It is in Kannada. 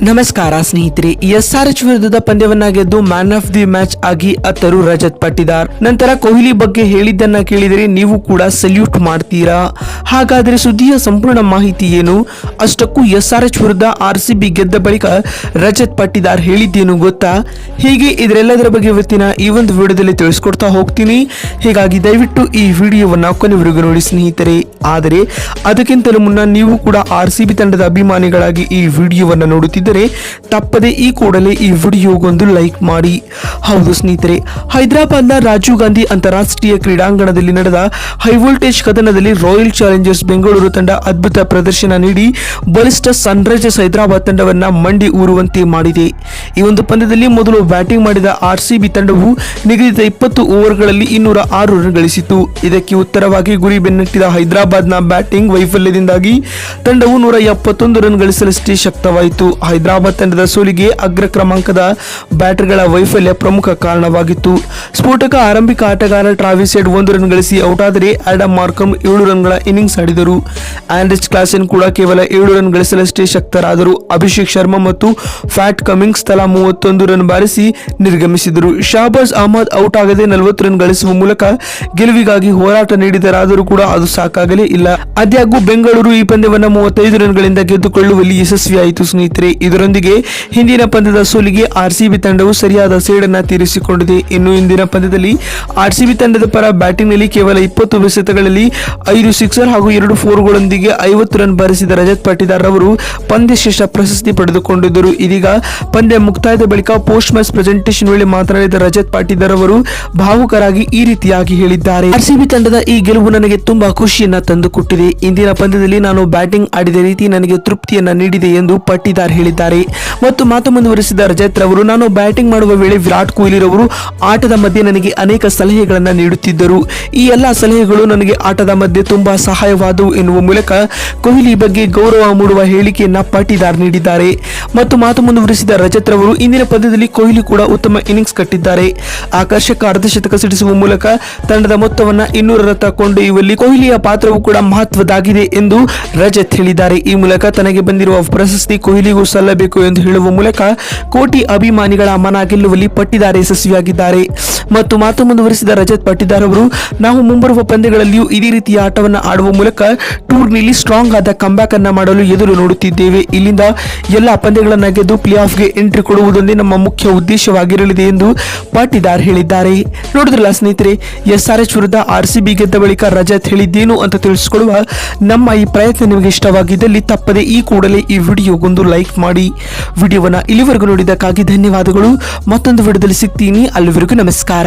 ನಮಸ್ಕಾರ ಸ್ನೇಹಿತರೆ, SRH ವಿರುದ್ಧದ ಪಂದ್ಯವನ್ನ ಗೆದ್ದು ಮ್ಯಾನ್ ಆಫ್ ದಿ ಮ್ಯಾಚ್ ಆಗಿ ಅತ್ತರು ರಜತ್ ಪಟ್ಟಿದಾರ್. ನಂತರ ಕೊಹ್ಲಿ ಬಗ್ಗೆ ಹೇಳಿದ್ದನ್ನ ಕೇಳಿದರೆ ನೀವು ಕೂಡ ಸಲ್ಯೂಟ್ ಮಾಡ್ತೀರಾ. ಹಾಗಾದರೆ ಸುದ್ದಿಯ ಸಂಪೂರ್ಣ ಮಾಹಿತಿ ಏನು? ಅಷ್ಟಕ್ಕೂ SRH ವಿರುದ್ಧ RCB ಗೆದ್ದ ಬಳಿಕ ರಜತ್ ಪಟ್ಟಿದಾರ್ ಹೇಳಿದ್ದೇನು ಗೊತ್ತಾ? ಹೀಗೆ ಇದರೆಲ್ಲದರ ಬಗ್ಗೆ ಇವತ್ತಿನ ಈ ಒಂದು ವಿಡಿಯೋದಲ್ಲಿ ತಿಳಿಸ್ಕೊಡ್ತಾ ಹೋಗ್ತೀನಿ. ಹೀಗಾಗಿ ದಯವಿಟ್ಟು ಈ ವಿಡಿಯೋವನ್ನ ಕೊನೆವರೆಗೂ ನೋಡಿ ಸ್ನೇಹಿತರೆ. ಆದರೆ ಅದಕ್ಕಿಂತಲೂ ಮುನ್ನ ನೀವು ಕೂಡ RCB ತಂಡದ ಅಭಿಮಾನಿಗಳಾಗಿ ಈ ವಿಡಿಯೋವನ್ನ ನೋಡುತ್ತಿದ್ದರೆ ತಪ್ಪದೆ ಈ ಕೂಡಲೇ ಈ ವಿಡಿಯೋಗೊಂದು ಲೈಕ್ ಮಾಡಿ. ಹೌದು ಸ್ನೇಹಿತರೆ, ಹೈದರಾಬಾದ್ನ ರಾಜೀವ್ ಗಾಂಧಿ ಅಂತಾರಾಷ್ಟ್ರೀಯ ಕ್ರೀಡಾಂಗಣದಲ್ಲಿ ನಡೆದ ಹೈ ವೋಲ್ಟೇಜ್ ಕದನದಲ್ಲಿ ರಾಯಲ್ ಚಾಲೆಂಜರ್ಸ್ ಬೆಂಗಳೂರು ತಂಡ ಅದ್ಭುತ ಪ್ರದರ್ಶನ ನೀಡಿ ಬಲಿಷ್ಠ ಸನ್ರೈಸರ್ಸ್ ಹೈದರಾಬಾದ್ ತಂಡವನ್ನ ಮಂಡಿ ಊರುವಂತೆ ಮಾಡಿದೆ. ಈ ಒಂದು ಪಂದ್ಯದಲ್ಲಿ ಮೊದಲು ಬ್ಯಾಟಿಂಗ್ ಮಾಡಿದ RCB ತಂಡವು ನಿಗದಿತ 20 ಓವರ್ಗಳಲ್ಲಿ 206 ರನ್ ಗಳಿಸಿತು. ಇದಕ್ಕೆ ಉತ್ತರವಾಗಿ ಗುರಿ ಬೆನ್ನಟ್ಟಿದ ಹೈದರಾಬಾದ್ನ ಬ್ಯಾಟಿಂಗ್ ವೈಫಲ್ಯದಿಂದಾಗಿ ತಂಡವು 171 ರನ್ ಗಳಿಸಲಷ್ಟೇ ಶಕ್ತವಾಯಿತು. ಹೈದರಾಬಾದ್ ತಂಡದ ಸೋಲಿಗೆ ಅಗ್ರ ಕ್ರಮಾಂಕದ ಬ್ಯಾಟರ್ಗಳ ವೈಫಲ್ಯ ಪ್ರಮುಖ ಕಾರಣವಾಗಿತ್ತು. ಸ್ಫೋಟಕ ಆರಂಭಿಕ ಆಟಗಾರ ಟ್ರಾವಿಸ್ ಹೆಡ್ 1 ರನ್ ಗಳಿಸಿ ಔಟ್ ಆದರೆ ಆಡಮ್ ಮಾರ್ಕಮ್ 7 ರನ್ಗಳ ಇನ್ನಿಂಗ್ಸ್ ಆಡಿದರು. ಆಂಡ್ರಿಚ್ ಕ್ಲಾಸೆನ್ ಕೂಡ ಕೇವಲ 7 ರನ್ ಗಳಿಸಲಷ್ಟೇ ಶಕ್ತರಾದರು. ಅಭಿಷೇಕ್ ಶರ್ಮಾ ಮತ್ತು ಫ್ಯಾಟ್ ಕಮಿನ್ಸ್ ತಲಾ 31 ರನ್ ಬಾರಿಸಿ ನಿರ್ಗಮಿಸಿದರು. ಶಹಬಾಜ್ ಅಹಮದ್ ಔಟ್ ಆಗದೆ 40 ರನ್ ಗಳಿಸುವ ಮೂಲಕ ಗೆಲುವಿಗಾಗಿ ಹೋರಾಟ ನೀಡಿದರಾದರೂ ಕೂಡ ಅದು ಸಾಕಾಗಲೇ ಇಲ್ಲ. ಆದಾಗ್ಯೂ ಬೆಂಗಳೂರು ಈ ಪಂದ್ಯವನ್ನು 35 ರನ್ಗಳಿಂದ ಗೆದ್ದುಕೊಳ್ಳುವಲ್ಲಿ ಯಶಸ್ವಿಯಾಯಿತು ಸ್ನೇಹಿತರೆ. ಇದರೊಂದಿಗೆ ಹಿಂದಿನ ಪಂದ್ಯದ ಸೋಲಿಗೆ RCB ತಂಡವು ಸರಿಯಾದ ಸೇಡನ್ನ ತೀರಿಸಿಕೊಂಡಿದೆ. ಇನ್ನು ಇಂದಿನ ಪಂದ್ಯದಲ್ಲಿ RCB ತಂಡದ ಪರ ಬ್ಯಾಟಿಂಗ್ ನಲ್ಲಿ ಕೇವಲ 20 ಎಸೆತಗಳಲ್ಲಿ 5 ಸಿಕ್ಸರ್ ಹಾಗೂ 2 ಫೋರ್ಗಳೊಂದಿಗೆ 50 ರನ್ ಬಾರಿಸಿದ ರಜತ್ ಪಟ್ಟಿದಾರ್ ಅವರು ಪಂದ್ಯ ಶ್ರೇಷ್ಠ ಪ್ರಶಸ್ತಿ ಪಡೆದುಕೊಂಡಿದ್ದರು. ಇದೀಗ ಪಂದ್ಯ ಮುಕ್ತಾಯದ ಬಳಿಕ ಪೋಸ್ಟ್ ಮ್ಯಾಚ್ ಪ್ರೆಸೆಂಟೇಷನ್ ವೇಳೆ ಮಾತನಾಡಿದ ರಜತ್ ಪಟ್ಟಿದಾರ್ ಅವರು ಭಾವುಕರಾಗಿ ಈ ರೀತಿಯಾಗಿ ಹೇಳಿದ್ದಾರೆ. RCB ತಂಡದ ಈ ಗೆಲುವು ನನಗೆ ತುಂಬಾ ಖುಷಿಯನ್ನ ತಂದುಕೊಟ್ಟಿದೆ. ಇಂದಿನ ಪಂದ್ಯದಲ್ಲಿ ನಾನು ಬ್ಯಾಟಿಂಗ್ ಆಡಿದ ರೀತಿ ನನಗೆ ತೃಪ್ತಿಯನ್ನ ನೀಡಿದೆ ಎಂದು ಪಟ್ಟಿದಾರ್ ಹೇಳಿದ್ದಾರೆ. ಮತ್ತು ಮಾತು ಮುಂದುವರಿಸಿದ ರಜತ್ ರವರು, ನಾನು ಬ್ಯಾಟಿಂಗ್ ಮಾಡುವ ವೇಳೆ ವಿರಾಟ್ ಕೊಹ್ಲಿ ರವರು ಆಟದ ಮಧ್ಯೆ ನನಗೆ ಅನೇಕ ಸಲಹೆಗಳನ್ನ ನೀಡುತ್ತಿದ್ದರು. ಈ ಎಲ್ಲಾ ಸಲಹೆಗಳು ನನಗೆ ಆಟದ ಮಧ್ಯೆ ತುಂಬಾ ಸಹಾಯವಾದವು ಎನ್ನುವ ಮೂಲಕ ಕೊಹ್ಲಿ ಬಗ್ಗೆ ಗೌರವ ಮೂಡುವ ಹೇಳಿಕೆಯನ್ನ ಪಟ್ಟಿದಾರ್ ನೀಡಿದ್ದಾರೆ. ಮತ್ತು ಮಾತು ಮುಂದುವರಿಸಿದ ರಜತ್ ರವರು, ಇಂದಿನ ಪಂದ್ಯದಲ್ಲಿ ಕೊಹ್ಲಿ ಕೂಡ ಉತ್ತಮ ಇನ್ನಿಂಗ್ಸ್ ಕಟ್ಟಿದ್ದಾರೆ. ಆಕರ್ಷಕ ಅರ್ಧಶತಕ ಸಿಡಿಸುವ ಮೂಲಕ ತಂಡದ ಮೊತ್ತವನ್ನ 200 ರತ್ತ ಕೊಂಡೊಯ್ಯುವಲ್ಲಿ ಕೊಹ್ಲಿಯ ಪಾತ್ರವು ಕೂಡ ಮಹತ್ವದಾಗಿದೆ ಎಂದು ರಜತ್ ಹೇಳಿದ್ದಾರೆ. ಈ ಮೂಲಕ ತನಗೆ ಬಂದಿರುವ ಪ್ರಶಸ್ತಿ ಕೊಹ್ಲಿಗೂ ಸಲ್ಲಬೇಕು ಎಂದು ಹೇಳುವ ಮೂಲಕ ಕೋಟಿ ಅಭಿಮಾನಿಗಳ ಮನ ಗೆಲ್ಲುವಲ್ಲಿ ಪಟ್ಟಿದಾರ್ ಯಶಸ್ವಿಯಾಗಿದ್ದಾರೆ. ಮತ್ತು ಮಾತು ಮುಂದುವರಿಸಿದ ರಜತ್ ಪಟ್ಟಿದಾರ್ ಅವರು, ನಾವು ಮುಂಬರುವ ಪಂದ್ಯಗಳಲ್ಲಿಯೂ ಇದೇ ರೀತಿಯ ಆಟವನ್ನು ಆಡುವ ಮೂಲಕ ಟೂರ್ನಿಯಲ್ಲಿ ಸ್ಟ್ರಾಂಗ್ ಆದ ಕಂಬ್ಯಾಕ್ ಅನ್ನ ಮಾಡಲು ಎದುರು ನೋಡುತ್ತಿದ್ದೇವೆ. ಇಲ್ಲಿಂದ ಎಲ್ಲಾ ಪಂದ್ಯಗಳನ್ನ ಗೆದ್ದು ಪ್ಲೇ ಆಫ್ಗೆ ಎಂಟ್ರಿ ಕೊಡುವುದೊಂದೇ ನಮ್ಮ ಮುಖ್ಯ ಉದ್ದೇಶವಾಗಿರಲಿದೆ ಎಂದು ಪಟ್ಟಿದಾರ್ ಹೇಳಿದ್ದಾರೆ. ನೋಡಿದ್ರಲ್ಲ ಸ್ನೇಹಿತರೆ, SRH ವಿರುದ್ಧ RCB ಗೆದ್ದ ಬಳಿಕ ರಜತ್ ಹೇಳಿದ್ದೇನು ಅಂತ ತಿಳಿಸಿಕೊಳ್ಳುವ ನಮ್ಮ ಈ ಪ್ರಯತ್ನ ನಿಮಗೆ ಇಷ್ಟವಾಗಿದ್ದಲ್ಲಿ ತಪ್ಪದೆ ಈ ಕೂಡಲೇ ಈ ವಿಡಿಯೋಗೊಂದು ಲೈಕ್ ಮಾಡಿ. ವಿಡಿಯೋವನ್ನ ಇಲ್ಲಿವರೆಗೂ ನೋಡಿದ್ದಕ್ಕಾಗಿ ಧನ್ಯವಾದಗಳು. ಮತ್ತೊಂದು ವಿಡಿಯೋದಲ್ಲಿ ಸಿಗ್ತೀನಿ. ಅಲ್ಲಿವರೆಗೂ ನಮಸ್ಕಾರ.